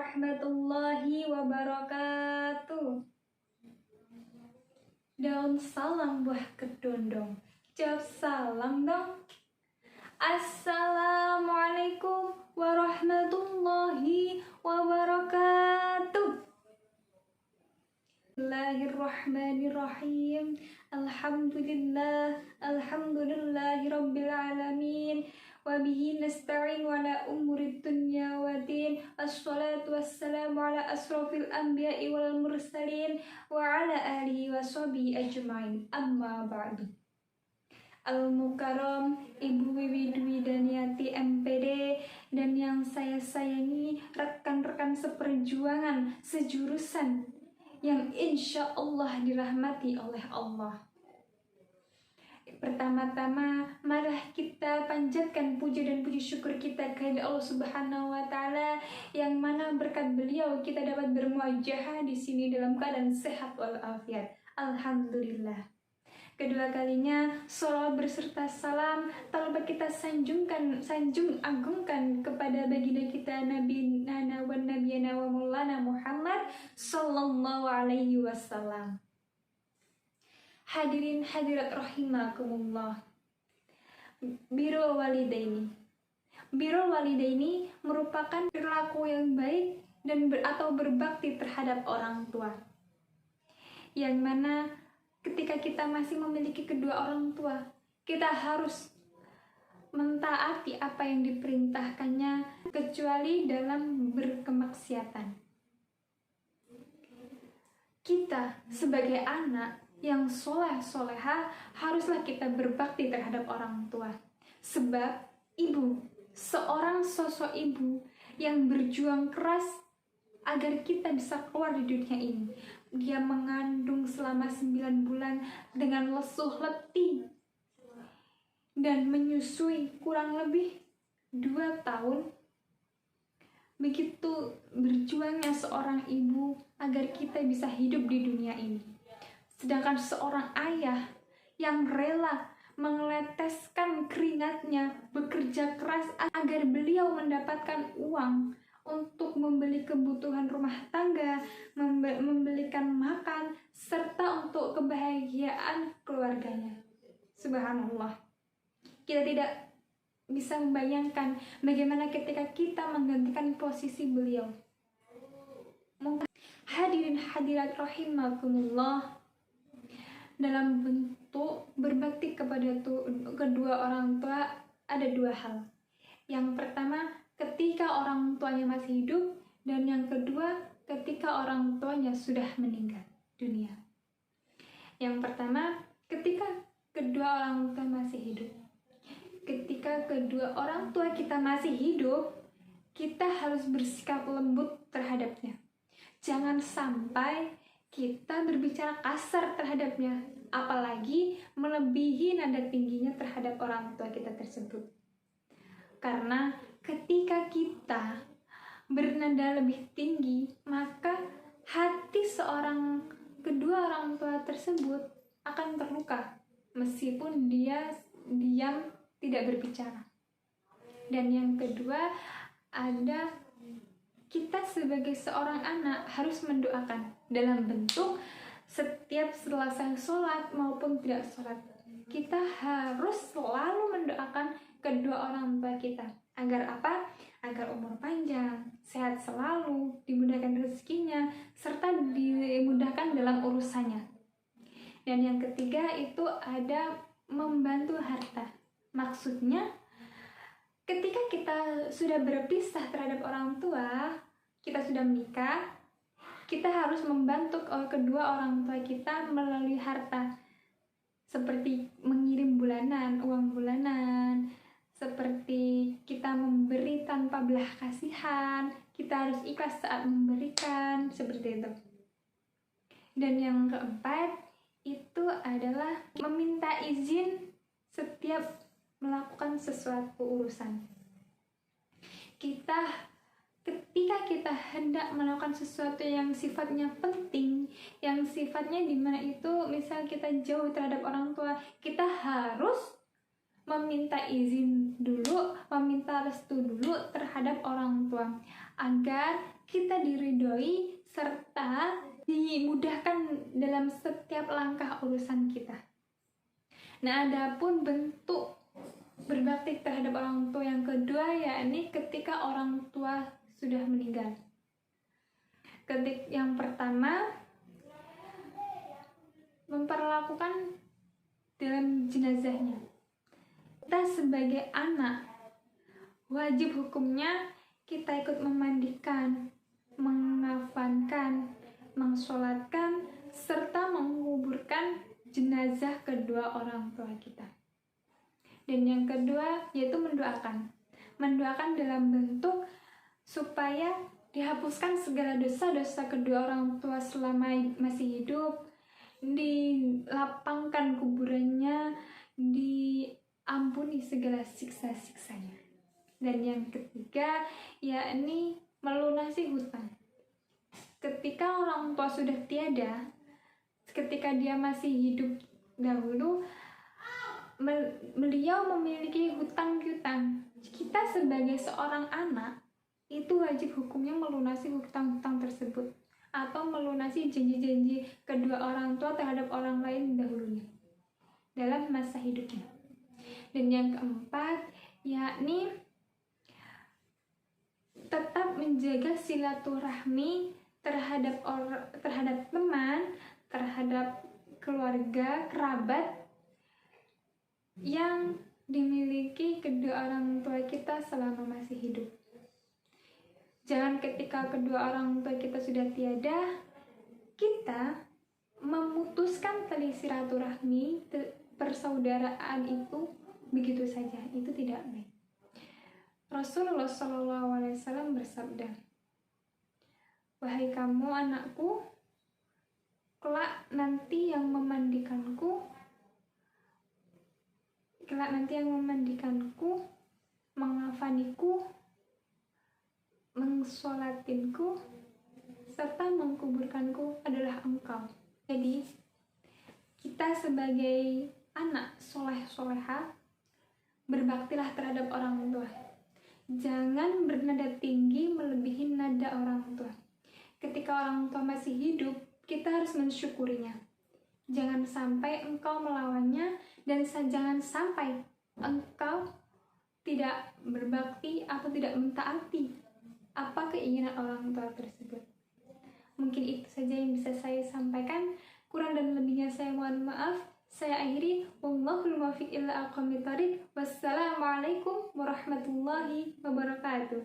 warahmatullahi wabarakatuh. Daun salam buah kedondong, jawab salam dong. Assalamualaikum warahmatullahi wabarakatuh. Bismillahirrahmanirrahim. Alhamdulillahi rabbil alamin. Wabihi nasta'in wa ala umurid dunya wa din. Assalatu wassalamu ala asrafil anbiya'i wal mursalin wa ala alihi wa sahbihi ajma'in. Amma ba'du. Al-Mukarram, Ibu Wiwi Dwi Daniati MPD, dan yang saya sayangi rekan-rekan seperjuangan, sejurusan yang insya Allah dirahmati oleh Allah. Pertama-tama, marilah kita panjatkan puja dan puji syukur kita kepada Allah Subhanahu wa Ta'ala, yang mana berkat beliau kita dapat bermuajahah di sini dalam keadaan sehat walafiat. Alhamdulillah. Kedua kalinya, sholawat berserta salam tak lupa kita sanjung agungkan kepada baginda kita Nabi Nana wa Nabiyana wa Maulana Muhammad sallallahu alaihi wasallam. Hadirin hadirat rahimakumullah. Birrul walidaini. Birrul walidaini merupakan perilaku yang baik dan atau berbakti terhadap orang tua. Yang mana ketika kita masih memiliki kedua orang tua, kita harus mentaati apa yang diperintahkannya kecuali dalam berkemaksiatan. Kita sebagai anak yang soleh-soleha haruslah kita berbakti terhadap orang tua. Sebab ibu, seorang sosok ibu yang berjuang keras agar kita bisa keluar di dunia ini. Dia mengandung selama 9 bulan dengan lesuh letih dan menyusui kurang lebih 2 tahun. Begitu berjuangnya seorang ibu agar kita bisa hidup di dunia ini. Sedangkan seorang ayah yang rela mengeteskan keringatnya, bekerja keras agar beliau mendapatkan uang untuk membeli kebutuhan rumah tangga, membelikan makan, serta untuk kebahagiaan keluarganya. Subhanallah. Kita tidak bisa membayangkan bagaimana ketika kita menggantikan posisi beliau. Hadirin hadirat rahimakumullah. Dalam bentuk berbakti kepada kedua orang tua ada 2 hal. Yang pertama, ketika orang tuanya masih hidup, dan yang kedua, ketika orang tuanya sudah meninggal dunia. Yang pertama, ketika kedua orang tua masih hidup. Ketika kedua orang tua kita masih hidup, kita harus bersikap lembut terhadapnya. Jangan sampai kita berbicara kasar terhadapnya, apalagi melebihi nada tingginya terhadap orang tua kita tersebut. Karena ketika kita bernada lebih tinggi, maka hati kedua orang tua tersebut akan terluka, meskipun dia diam tidak berbicara. Dan yang kedua, ada kita sebagai seorang anak harus mendoakan dalam bentuk setiap selesai sholat maupun tidak sholat. Kita harus selalu mendoakan kedua orang tua kita. Agar apa? Agar umur panjang, sehat selalu, dimudahkan rezekinya, serta dimudahkan dalam urusannya. Dan yang ketiga itu ada membantu harta. Maksudnya, ketika kita sudah berpisah terhadap orang tua, kita sudah menikah, kita harus membantu kedua orang tua kita melalui harta. Seperti mengirim bulanan, uang bulanan, seperti kita memberi tanpa belah kasihan, kita harus ikhlas saat memberikan, seperti itu. Dan yang keempat, itu adalah meminta izin setiap melakukan sesuatu urusan. Ketika kita hendak melakukan sesuatu yang sifatnya penting, yang sifatnya dimana itu misal kita jauh terhadap orang tua, kita harus meminta izin dulu, meminta restu dulu terhadap orang tua. agar kita diridhoi serta dimudahkan dalam setiap langkah urusan kita. Nah, adapun bentuk berbakti terhadap orang tua yang kedua, yakni ketika orang tua sudah meninggal. Yang pertama, memperlakukan dalam jenazahnya. Kita sebagai anak, wajib hukumnya kita ikut memandikan, mengafankan, mengsolatkan, serta menguburkan jenazah kedua orang tua kita. Dan yang kedua yaitu mendoakan. Mendoakan dalam bentuk supaya dihapuskan segala dosa-dosa kedua orang tua selama masih hidup, dilapangkan kuburannya, diampuni segala siksa-siksanya. Dan yang ketiga yakni melunasi hutang. Ketika orang tua sudah tiada, ketika dia masih hidup dahulu, beliau memiliki hutang-hutang. Kita sebagai seorang anak itu wajib hukumnya melunasi hutang-hutang tersebut atau melunasi janji-janji kedua orang tua terhadap orang lain dahulunya dalam masa hidupnya. Dan yang keempat yakni tetap menjaga silaturahmi terhadap teman, terhadap keluarga, kerabat yang dimiliki kedua orang tua kita selama masih hidup. Jangan ketika kedua orang tua kita sudah tiada, kita memutuskan tali silaturahmi, persaudaraan itu begitu saja. Itu tidak baik. Rasulullah SAW bersabda, "Wahai kamu anakku, kelak nanti yang memandikanku, mengafaniku, mengsolatinku, serta mengkuburkanku adalah engkau." Jadi, kita sebagai anak soleh-soleha, berbaktilah terhadap orang tua. Jangan bernada tinggi melebihi nada orang tua. Ketika orang tua masih hidup, kita harus mensyukurinya. Jangan sampai engkau melawannya, dan jangan sampai engkau tidak berbakti atau tidak mentaati apa keinginan orang tua tersebut. Mungkin itu saja yang bisa saya sampaikan. Kurang dan lebihnya saya mohon maaf. Saya akhiri. Wallahul muwaffiq ila aqwamit thoriq. Wassalamualaikum warahmatullahi wabarakatuh.